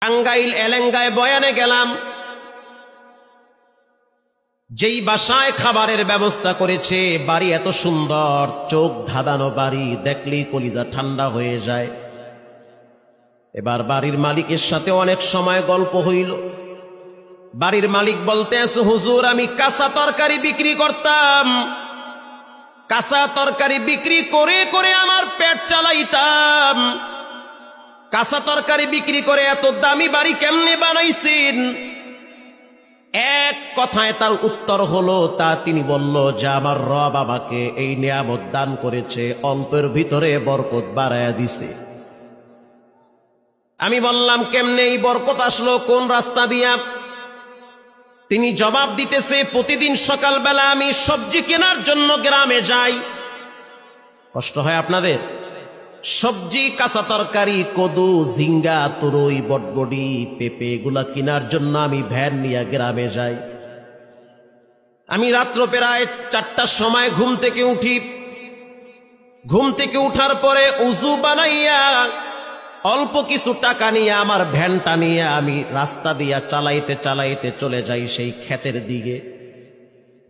টাঙ্গাইল এলেঙ্গায় বয়ানে গেলাম, যেই বাসায় খাবারের ব্যবস্থা করেছে, বাড়ি এত সুন্দর, চোখ ধাঁধানো বাড়ি, দেখলেই কলিজা ঠান্ডা হয়ে যায়। এবার বাড়ির মালিকের সাথে অনেক সময় গল্প হইল। বাড়ির মালিক বলতে আছে, হুজুর আমি কাঁচা তরকারি বিক্রি করতাম, কাঁচা তরকারি বিক্রি করে করে আমার পেট চালাইতাম, কাঁচা তরকারি বিক্রি করে এত দামি বাড়ি কেমনে বানাইছেন? এক কথায় তার উত্তর হলো, তা তিনি বলল যে আমার রব আমাকে এই নিয়ামত দান করেছে, অল্পের ভিতরে বরকত বাড়ায়া দিছে। আমি বললাম কেমনে এই বরকত আসলো, কোন রাস্তা দিয়া? তিনি জবাব দিতেছে, প্রতিদিন সকালবেলা আমি সবজি কেনার জন্য গ্রামে যাই। কষ্ট হয় আপনাদের? সবজি, কাঁচা তরকারি, কদু, ঝিঙ্গা, তুরই, বটবডি, পেঁপে এগুলা কেনার জন্য আমি ভ্যান নিয়ে গ্রামে যাই। আমি রাত্র প্রায় 4টার সময় ঘুম থেকে উঠি। ঘুম থেকে উঠার পরে উজু বানাইয়া অল্প কিছু টাকা নিয়ে আমার ভ্যানটা নিয়ে আমি রাস্তা দিয়া চালাইতে চালাইতে চলে যাই সেই ক্ষেতের দিকে,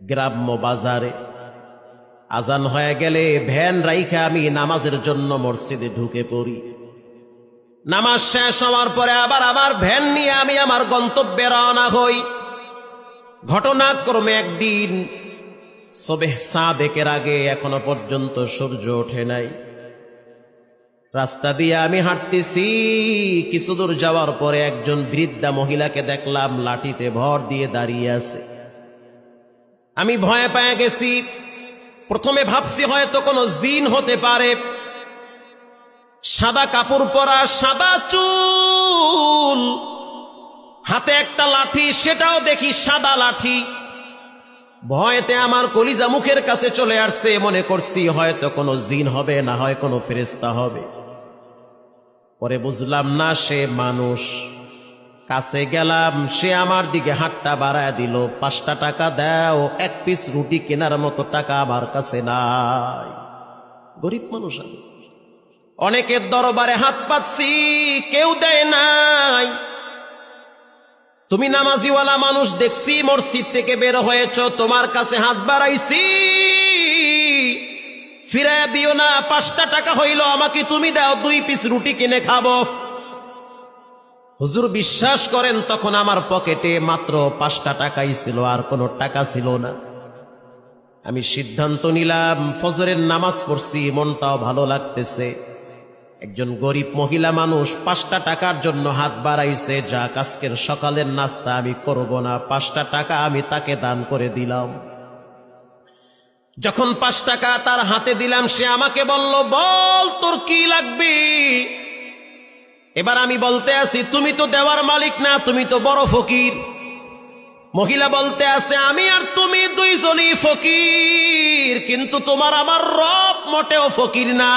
গ্রাম্য বাজারে। আজান হয়ে গেলে ভ্যান রাইখা আমি নামাজের জন্য মসজিদে ঢুকে পড়ি। নামাজ শেষ হওয়ার পরে আবার আমার ভ্যান নিয়ে আমি আমার গন্তব্যে রওনা হই। ঘটনাক্রমে একদিন সবেহ সাদেকের আগে এখনো পর্যন্ত সূর্য ওঠে নাই। রাস্তা দিয়ে আমি হাঁটতেছি, কিছু দূর যাওয়ার পরে একজন বৃদ্ধা মহিলাকে দেখলাম লাঠিতে ভর দিয়ে দাঁড়িয়ে আছে। আমি ভয় পেয়ে গেছি। প্রথমে ভাবছি হয়তো কোনো জিন হতে পারে। সাদা কাপড় পরা, সাদা চুল, হাতে একটা লাঠি, সেটাও দেখি সাদা লাঠি। ভয়তে আমার কলিজা মুখের কাছে চলে আসছে। মনে করছি হয়তো কোনো জিন হবে, না হয় কোনো ফেরেশতা হবে। পরে বুঝলাম না, সে মানুষ। কাছে গেলাম, সে আমার দিকে হাতটা বাড়ায় দিল। 5টা টাকা দাও, 1 পিস রুটি কেনার মতো টাকা আমার কাছে নাই। গরিব মানুষ আমি। অনেকের দরবারে হাত পাচ্ছি, কেউ দেয় নাই। তুমি নামাজিওয়ালা মানুষ, দেখছি মসজিদ থেকে বের হয়েছ, তোমার কাছে হাত বাড়াইছি, ফিরাইয়া দিও না। 5টা টাকা হইল, আমাকে তুমি দাও, 2 পিস রুটি কিনে খাবো। হুজুর বিশ্বাস করেন, তখন আমার পকেটে মাত্র 5টা টাকাই ছিল, আর কোনো টাকা ছিল না। আমি সিদ্ধান্ত নিলাম, ফজরের নামাজ পড়ছি, মনটাও ভালো লাগতেছে। একজন গরিব মহিলা মানুষ 5টা টাকার জন্য হাত বাড়াইছে, যাক আজকের সকালের নাস্তা আমি করব না, 5টা টাকা আমি তাকে দান করে দিলাম। যখন 5 টাকা তার হাতে দিলাম, সে আমাকে বলল, বল তোর কি লাগবে? এবার আমি বলতে আছি, তুমি তো দেওয়ার মালিক না, তুমি তো বড় ফকির। মহিলা বলতে আছে, আমি আর তুমি দুইজনই ফকির, কিন্তু তোমার আমার রব মোটেও ফকির না।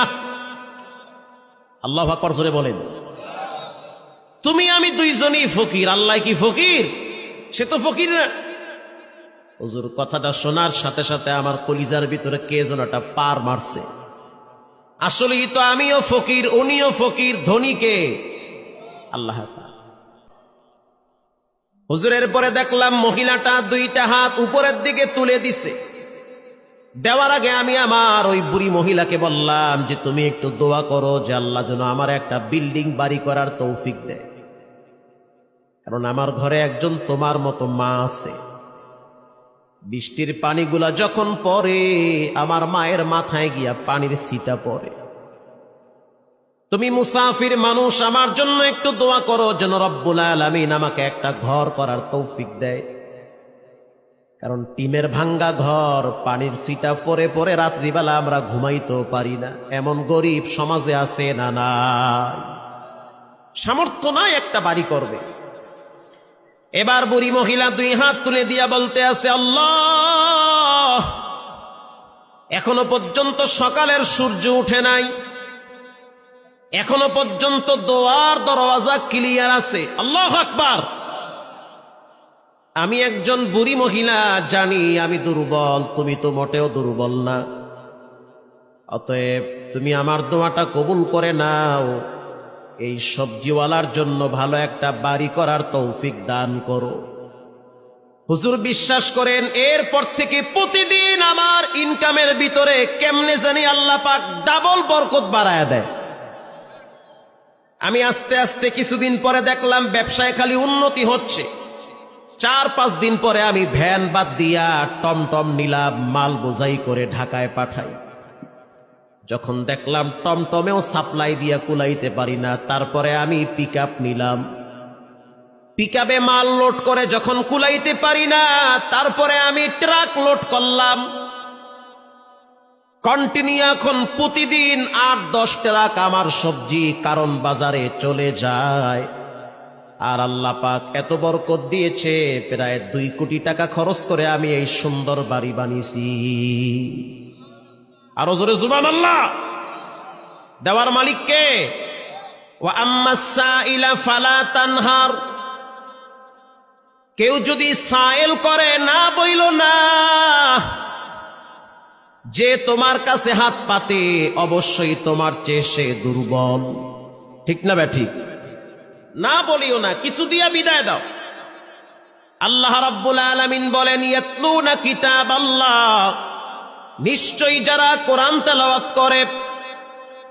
আল্লাহু আকবার জোরে বলেন। তুমি আমি দুইজনই ফকির, আল্লাহ কি ফকির? সে তো ফকির না। হুজুর কথাটা শোনার সাথে সাথে আমার কলিজার ভিতরে কে যেন একটা পার মারছে। আসলেই তো আমিও ফকির, উনিও ফকির, ধনী কে? আল্লাহ। হুজুরের পরে দেখলাম মহিলাটা 2টা হাত উপরের দিকে তুলে দিছে। দেওয়ার আগে আমি আমার ওই বুড়ি মহিলাকে বললাম যে, তুমি একটু দোয়া করো যে আল্লাহ যেন আমার একটা বিল্ডিং বাড়ি করার তৌফিক দেয়, কারণ আমার ঘরে একজন তোমার মতো মা আছে। বৃষ্টির পানিগুলা যখন পড়ে, আমার মায়ের মাথায় গিয়া পানির ছিটা পড়ে। তুমি মুসাফির মানুষ, আমার জন্য একটু দোয়া করো যেন রব্বুল আলামিন আমাকে একটা ঘর করার তৌফিক দেয়, কারণ টিমের ভাঙ্গা ঘর, পানির ছিটা পরে পরে রাত্রিবেলা আমরা ঘুমাইতেও পারি না। এমন গরিব সমাজে আছে না? নাই, সামর্থ্য নাই একটা বাড়ি করবে। এবার বুড়ি মহিলা 2 হাত তুলে দিয়া বলতে আছে, আল্লাহ, এখনো পর্যন্ত সকালের সূর্য উঠে নাই, এখনো পর্যন্ত দোয়ার দরওয়াজা ক্লিয়ার আছে। আল্লাহু আকবার। আমি একজন বুড়ি মহিলা, জানি আমি দুর্বল, তুমি তো মোটেও দুর্বল না। অতএব তুমি আমার দোয়াটা কবুল করে নাও। এই সবজিওয়ালার জন্য ভালো একটা বাড়ি করার তৌফিক দান করো। হুজুর বিশ্বাস করেন, এরপর থেকে প্রতিদিন আমার ইনকামের ভিতরে কেমনে জানি আল্লাহ পাক ডাবল বরকত বাড়ায় দেয়। আমি আস্তে আস্তে কিছুদিন পরে দেখলাম ব্যবসায় খালি উন্নতি হচ্ছে। 4-5 দিন পরে আমি ভ্যান বাদ দিয়া টমটম নিলাম, মাল বোঝাই করে ঢাকায় পাঠাই। যখন দেখলাম টমটমেও সাপ্লাই দিয়া কুলাইতে পারি না, তারপরে আমি পিকআপ নিলাম। পিকআপে মাল লোড করে যখন কুলাইতে পারি না, তারপরে আমি ট্রাক লোড করলাম। কন্টিনিউ এখন প্রতিদিন 8-10 ট্রাক আমার সবজি কারণ বাজারে চলে যায়। আর আল্লাহ পাক এত বরকত দিয়েছে, প্রায় 2 কোটি টাকা খরচ করে আমি এই সুন্দর বাড়ি বানিয়েছি। আরো জোরে সুবহানাল্লাহ। দেওয়ার মালিক কে? ওয়া আম্মাস সাইলা ফালা তানহার। কেউ যদি সাইল করে, না বইল না। যে তোমার কাছে হাত পাতে অবশ্যই তোমার চেয়ে সে দুর্বল। ঠিক না ব্যাঠিক? না বলিও না, কিছু দিয়া বিদায় দাও। আল্লাহ রাব্বুল আলামিন বলেন, ইয়াতলুনা কিতাবাল্লাহ, নিশ্চয়ই যারা কোরআন তেলাওয়াত করে,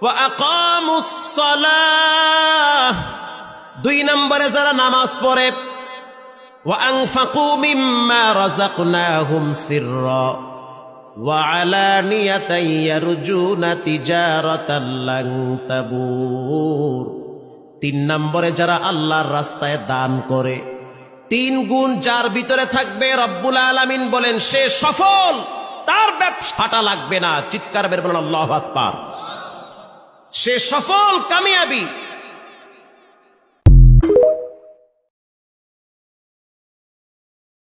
ওয়া আকামুস সালাহ, 2 নম্বরে যারা নামাজ পড়ে, ওয়া আনফাকু মিম্মা রাযাকনাহুম সিররা ওয়া আলানিয়াতান ইয়ারজুনা তিজারাতান লান তাবুর। 3 নম্বরে যারা আল্লাহর রাস্তায় দান করে, 3 গুণ যার ভিতরে থাকবে, রব্বুল আলামিন বলেন সে সফল, তার ব্যবসা ফাটা লাগবে না। চিৎকার বের বলেন আল্লাহু আকবার। সে সফল, কামিয়াবি।